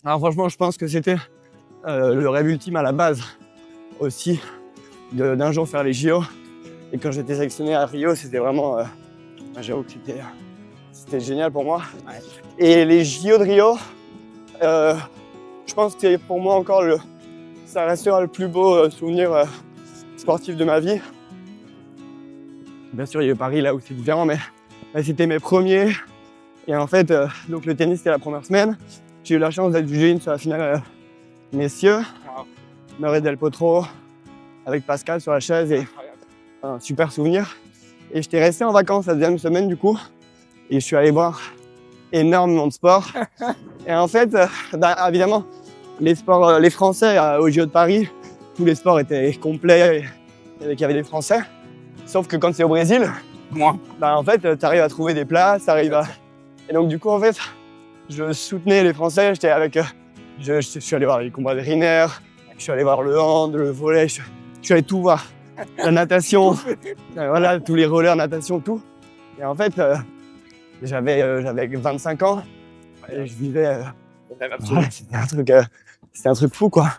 Alors franchement, je pense que c'était le rêve ultime à la base aussi d'un jour faire les JO. Et quand j'étais sélectionné à Rio, c'était vraiment, j'avoue que c'était génial pour moi. Ouais. Et les JO de Rio, je pense que c'est pour moi encore ça restera le plus beau souvenir sportif de ma vie. Bien sûr, il y a eu Paris là où c'est différent, mais c'était mes premiers. Et en fait, donc le tennis, c'était la première semaine. J'ai eu la chance d'être jugé sur la finale messieurs. Wow. Murray Del Potro avec Pascal sur la chaise et un super souvenir. Et j'étais resté en vacances la deuxième semaine du coup. Et je suis allé voir énormément de sport. Et en fait, évidemment, les Français au JO de Paris, tous les sports étaient complets et qu'il y avait des Français. Sauf que quand c'est au Brésil, en fait, tu arrives à trouver des places, Et donc du coup, en fait, je soutenais les Français. J'étais avec... je suis allé voir les combats de Riner, je suis allé voir le hand, le volley, je suis allé tout voir. La natation, voilà, tous les rollers, natation, tout. Et en fait, j'avais 25 ans et je vivais... voilà, c'était un truc fou, quoi.